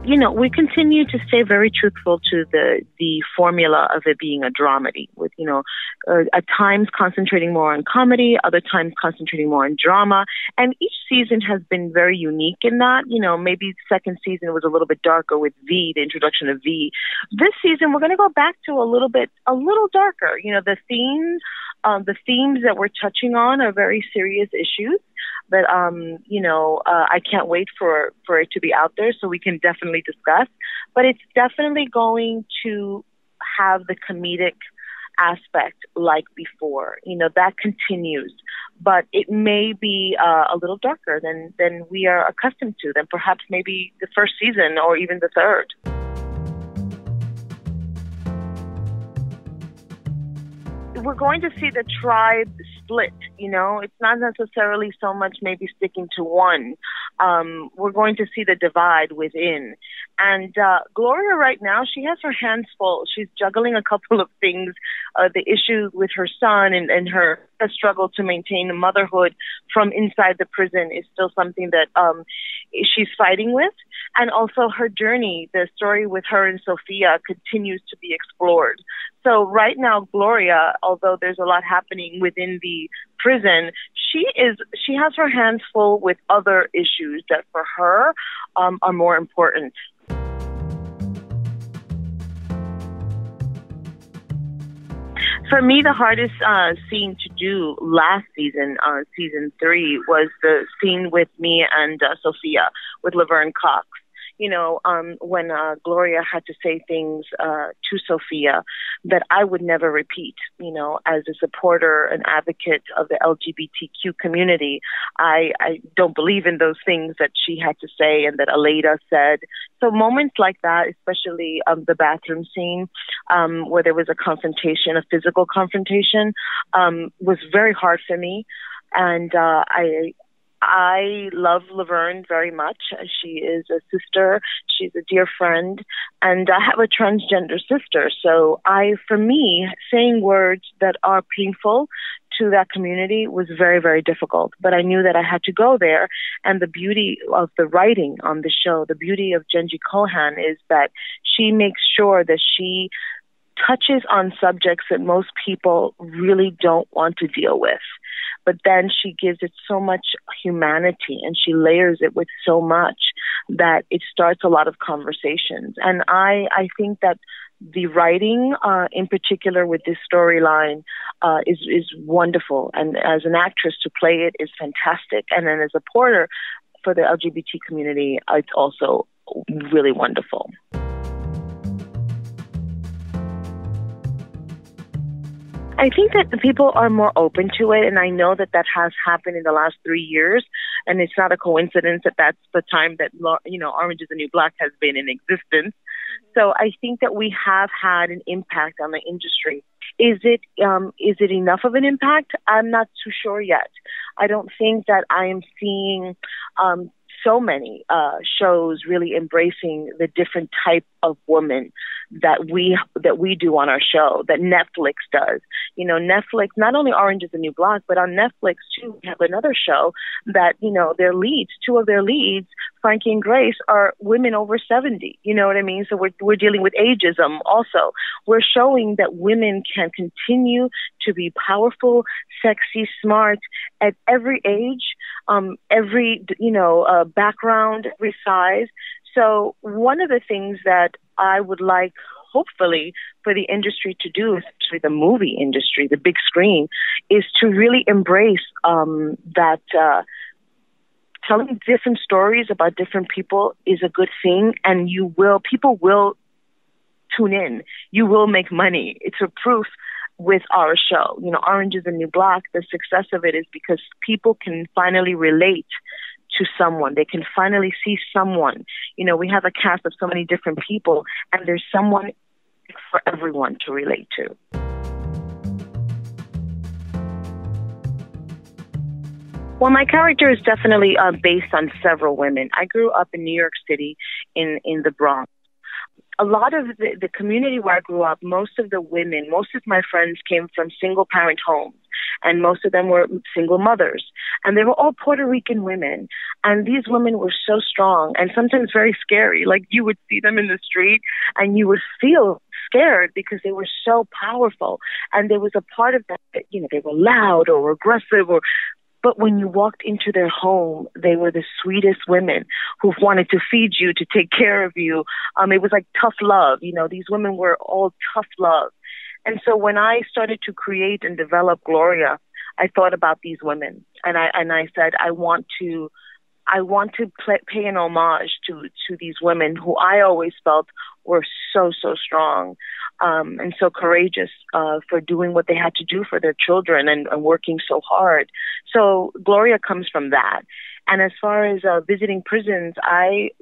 we continue to stay very truthful to the formula of it being a dramedy, with, at times concentrating more on comedy, other times concentrating more on drama. And each season has been very unique in that. Maybe the second season was a little bit darker with V, the introduction of V. This season, we're going to go back to a little darker. The themes that we're touching on are very serious issues. But, I can't wait for it to be out there so we can definitely discuss. But it's definitely going to have the comedic aspect like before. That continues. But it may be a little darker than we are accustomed to, than perhaps maybe the first season or even the third. We're going to see the tribe split, It's not necessarily so much maybe sticking to one. We're going to see the divide within. And Gloria right now, she has her hands full. She's juggling a couple of things. The issues with her son and her struggle to maintain motherhood from inside the prison is still something that she's fighting with. And also her journey, the story with her and Sophia, continues to be explored. So right now, Gloria, although there's a lot happening within the prison, she has her hands full with other issues that for her are more important. For me, the hardest scene to do last season, season 3, was the scene with me and Sophia, with Laverne Cox. When Gloria had to say things to Sophia that I would never repeat. As a supporter and advocate of the LGBTQ community, I don't believe in those things that she had to say and that Aleida said. So moments like that, especially the bathroom scene, where there was a confrontation, a physical confrontation, was very hard for me. And I love Laverne very much. She is a sister. She's a dear friend. And I have a transgender sister. So for me, saying words that are painful to that community was very, very difficult. But I knew that I had to go there. And the beauty of the writing on the show, the beauty of Jenji Kohan, is that she makes sure that she touches on subjects that most people really don't want to deal with. But then she gives it so much humanity and she layers it with so much that it starts a lot of conversations. And I think that the writing, in particular with this storyline, is wonderful. And as an actress to play it is fantastic. And then as a porter for the LGBT community, it's also really wonderful. I think that the people are more open to it, and I know that has happened in the last 3 years, and it's not a coincidence that that's the time that, Orange is the New Black has been in existence. So I think that we have had an impact on the industry. Is it enough of an impact? I'm not too sure yet. I don't think that I am seeing so many shows really embracing the different type of woman that we do on our show, that Netflix does. Netflix, not only Orange is the New Black, but on Netflix too, we have another show that, their leads, two of their leads, Frankie and Grace, are women over 70. You know what I mean? So we're dealing with ageism also. We're showing that women can continue to be powerful, sexy, smart at every age, every, background, every size. So one of the things that I would like, hopefully, for the industry to do, especially the movie industry, the big screen, is to really embrace that telling different stories about different people is a good thing, and people will tune in. You will make money. It's a proof with our show. Orange is the New Black, the success of it is because people can finally relate to someone. They can finally see someone. We have a cast of so many different people, and there's someone for everyone to relate to. Well, my character is definitely based on several women. I grew up in New York City in the Bronx. A lot of the community where I grew up, most of my friends came from single-parent homes, and most of them were single mothers. And they were all Puerto Rican women. And these women were so strong and sometimes very scary. Like, you would see them in the street and you would feel scared because they were so powerful. And there was a part of that, you know, they were loud or aggressive, but when you walked into their home, they were the sweetest women who wanted to feed you, to take care of you. It was like tough love. You know, these women were all tough love. And so when I started to create and develop Gloria, I thought about these women, and I said, I want to pay an homage to these women who I always felt were so strong and so courageous for doing what they had to do for their children and working so hard. So Gloria comes from that. And as far as visiting prisons,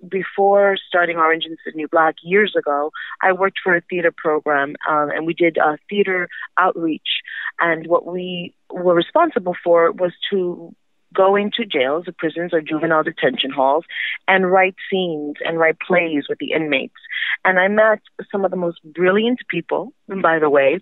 before starting Orange is the New Black years ago, I worked for a theater program, and we did theater outreach. And what we were responsible for was to go into jails or prisons or juvenile detention halls and write scenes and write plays with the inmates. And I met some of the most brilliant people, by the way,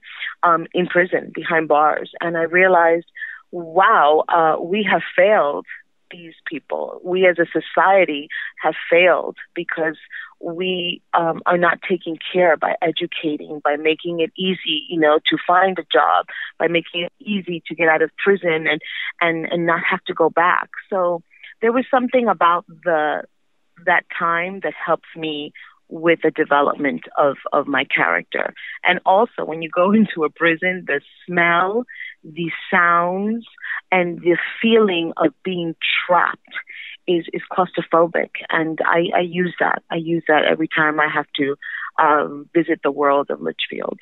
in prison, behind bars. And I realized, wow, we have failed these people. We as a society have failed because we are not taking care by educating, by making it easy, you know, to find a job, by making it easy to get out of prison and not have to go back. So there was something about that time that helps me with the development of my character. And also, when you go into a prison, the smell, the sounds, and the feeling of being trapped is claustrophobic. And I use that. I use that every time I have to visit the world of Litchfield.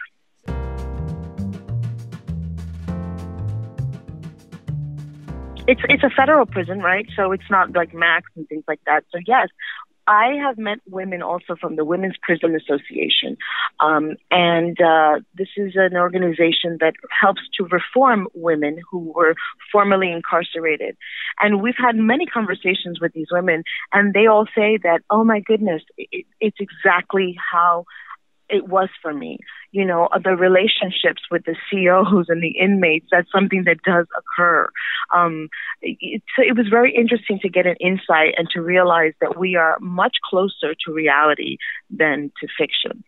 It's a federal prison, right? So it's not like max and things like that. So yes, I have met women also from the Women's Prison Association. And this is an organization that helps to reform women who were formerly incarcerated. And we've had many conversations with these women, and they all say that, oh my goodness, it's exactly how it was for me. You know, the relationships with the COs and the inmates, that's something that does occur. It was very interesting to get an insight and to realize that we are much closer to reality than to fiction.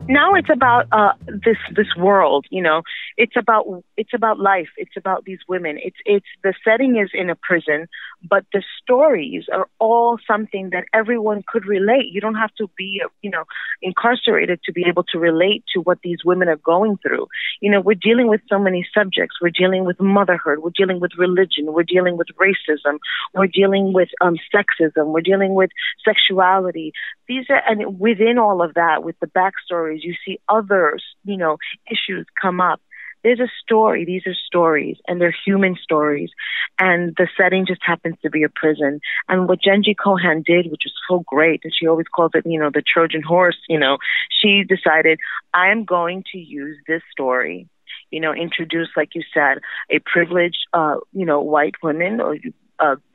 Now it's about this world, you know. It's about life. It's about these women. It's the setting is in a prison, but the stories are all something that everyone could relate. You don't have to be, you know, incarcerated to be able to relate to what these women are going through. You know, we're dealing with so many subjects. We're dealing with motherhood. We're dealing with religion. We're dealing with racism. We're dealing with sexism. We're dealing with sexuality. These are, and within all of that, with the backstories, you see other, you know, issues come up. There's a story. These are stories, and they're human stories. And the setting just happens to be a prison. And what Jenji Kohan did, which was so great, and she always calls it, you know, the Trojan horse, you know, she decided, I am going to use this story, you know, introduce, like you said, a privileged, you know, white woman or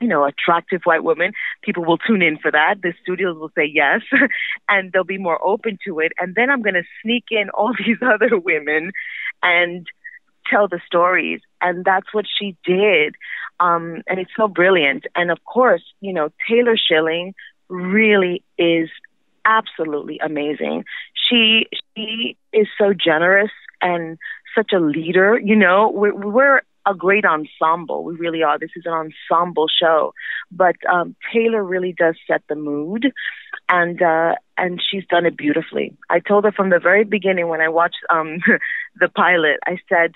you know, attractive white woman. People will tune in for that. The studios will say yes, and they'll be more open to it. And then I'm going to sneak in all these other women and tell the stories. And that's what she did. And it's so brilliant. And of course, you know, Taylor Schilling really is absolutely amazing. She is so generous and such a leader. You know, we're a great ensemble. We really are. This is an ensemble show, but Taylor really does set the mood, and she's done it beautifully. I told her from the very beginning when I watched the pilot, I said,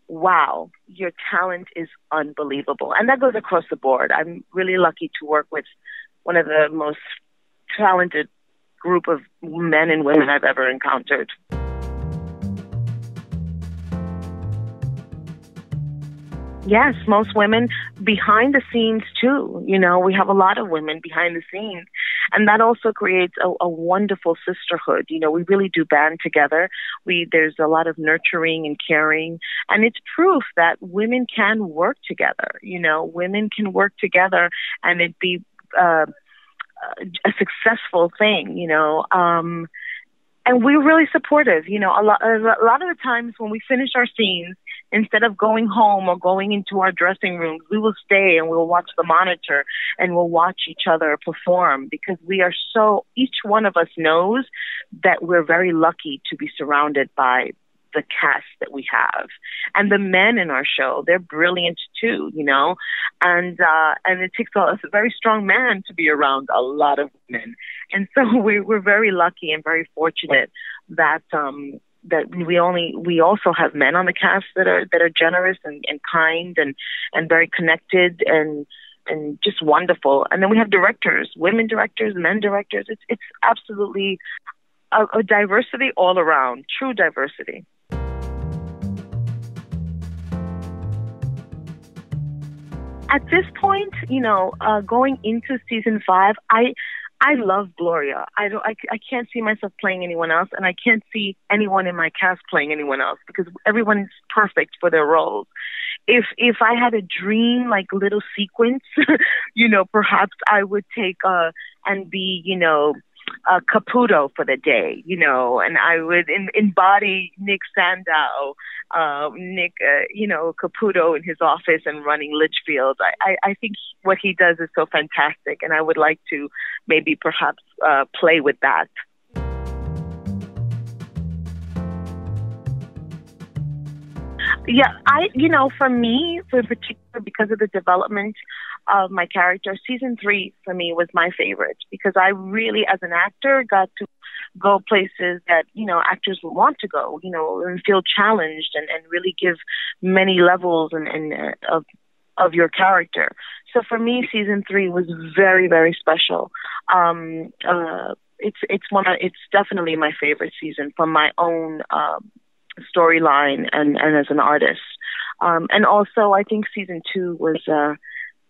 wow, your talent is unbelievable. And that goes across the board. I'm really lucky to work with one of the most talented group of men and women I've ever encountered. Yes, most women behind the scenes too. You know, we have a lot of women behind the scenes, and that also creates a wonderful sisterhood. You know, we really do band together. There's a lot of nurturing and caring, and it's proof that women can work together. You know, women can work together and it be a successful thing. You know, and we're really supportive. You know, a lot of the times when we finish our scenes, Instead of going home or going into our dressing rooms, we will stay and we'll watch the monitor and we'll watch each other perform, because each one of us knows that we're very lucky to be surrounded by the cast that we have. And the men in our show, they're brilliant too, and it takes a very strong man to be around a lot of women. And so we're very lucky and very fortunate that we also have men on the cast that are generous and kind and very connected and just wonderful. And then we have directors, women directors, men directors. It's absolutely a diversity all around, true diversity. At this point, going into season 5, I love Gloria. I can't see myself playing anyone else, and I can't see anyone in my cast playing anyone else, because everyone's perfect for their roles. If I had a dream, like little sequence, perhaps I would take and be, Caputo for the day, and I would embody Nick Sandow, Caputo in his office and running Litchfield. I think what he does is so fantastic, and I would like to maybe perhaps play with that. Yeah, for me, in particular, because of the development of my character, season 3 for me was my favorite, because I really, as an actor, got to go places that, actors would want to go, and feel challenged and really give many levels and of your character. So for me, season 3 was very, very special. It's definitely my favorite season from my own storyline and as an artist. And also, I think season 2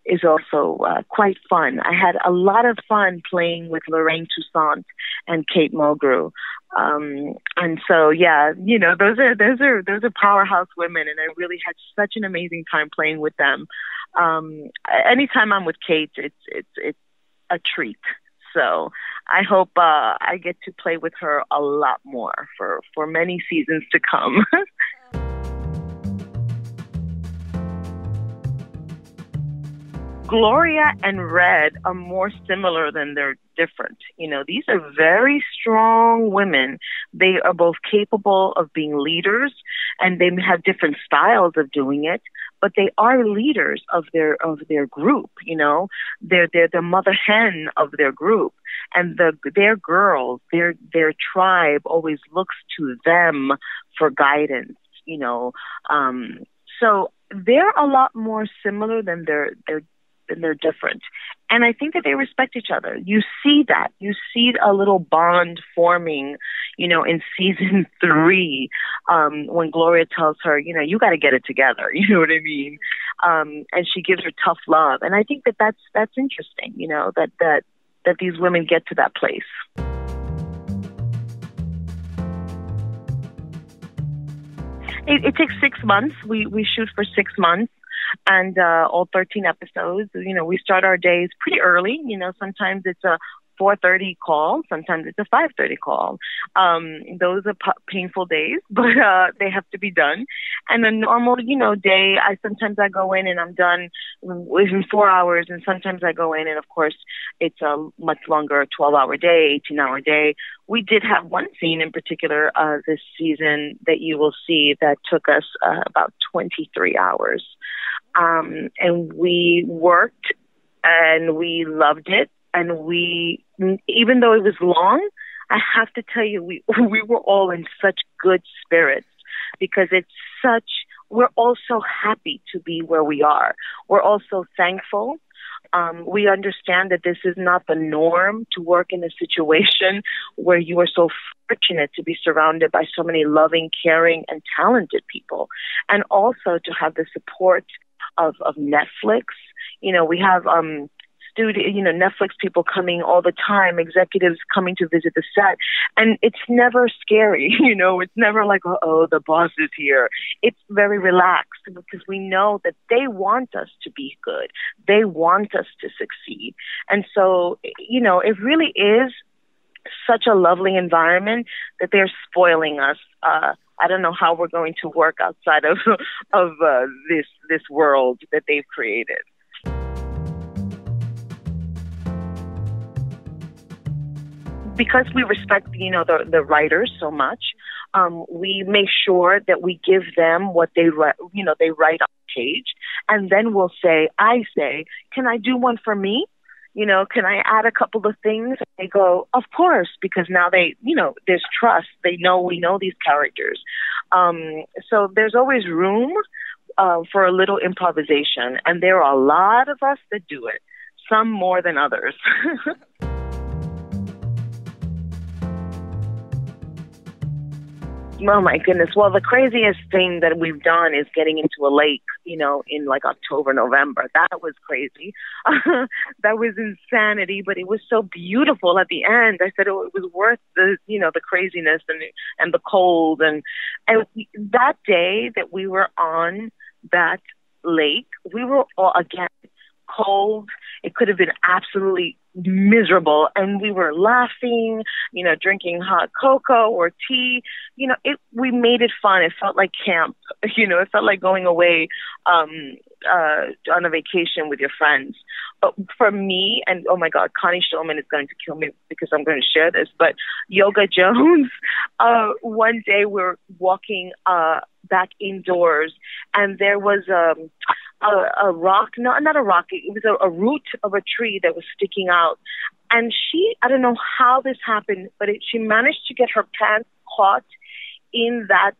is also quite fun. I had a lot of fun playing with Lorraine Toussaint and Kate Mulgrew. And so, yeah, those are powerhouse women, and I really had such an amazing time playing with them. Anytime I'm with Kate, it's a treat. So I hope I get to play with her a lot more for many seasons to come. Gloria and Red are more similar than they're different. These are very strong women. They are both capable of being leaders, and they have different styles of doing it, but they are leaders of their group. They're the mother hen of their group, and their girls, their tribe always looks to them for guidance. So they're a lot more similar than they're different. And I think that they respect each other. You see that. You see a little bond forming, in season 3, when Gloria tells her, you got to get it together. You know what I mean? And she gives her tough love. And I think that that's interesting, that these women get to that place. It takes 6 months. We shoot for 6 months. And all 13 episodes, we start our days pretty early. Sometimes it's a 4:30 call. Sometimes it's a 5:30 call. Those are painful days, but they have to be done. And a normal, day, sometimes I go in and I'm done within 4 hours. And sometimes I go in and, of course, it's a much longer 12-hour day, 18-hour day. We did have one scene in particular this season that you will see that took us about 23 hours. And we worked and we loved it. And even though it was long, I have to tell you, we were all in such good spirits, because we're all so happy to be where we are. We're all so thankful. We understand that this is not the norm to work in a situation where you are so fortunate to be surrounded by so many loving, caring, and talented people. And also to have the support of Netflix. We have Netflix people coming all the time, executives coming to visit the set, and it's never scary. It's never like, oh, the boss is here. It's very relaxed, because we know that they want us to be good. They want us to succeed. And so, it really is such a lovely environment that they're spoiling us I don't know how we're going to work outside of this world that they've created. Because we respect, the writers so much, we make sure that we give them what they write, they write on page, and then I say, can I do one for me? Can I add a couple of things? They go, of course, because now there's trust. We know these characters. So there's always room for a little improvisation, and there are a lot of us that do it, some more than others. Oh my goodness. Well, the craziest thing that we've done is getting into a lake, in like October, November. That was crazy. That was insanity, but it was so beautiful at the end. I said it was worth the craziness and the cold. And that day that we were on that lake, we were all, again, cold. It could have been absolutely miserable, and we were laughing, drinking hot cocoa or tea. We made it fun. It felt like camp. It felt like going away on a vacation with your friends. But for me, and oh my God, Connie Shulman is going to kill me because I'm going to share this, but Yoga Jones, one day we're walking back indoors, and there was a rock, not a rock, it was a root of a tree that was sticking out. And I don't know how this happened, but she managed to get her pants caught in that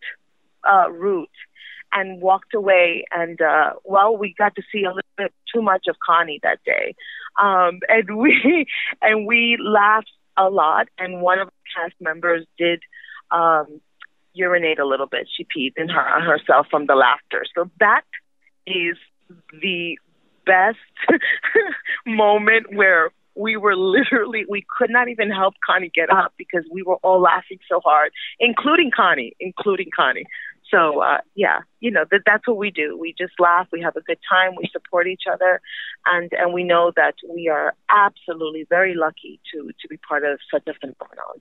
root and walked away. And, we got to see a little bit too much of Connie that day. And we laughed a lot. And one of the cast members did urinate a little bit. She peed on herself from the laughter. So that is the best moment where we could not even help Connie get up because we were all laughing so hard, including Connie. So, that's what we do. We just laugh. We have a good time. We support each other. And we know that we are absolutely very lucky to be part of such a phenomenon.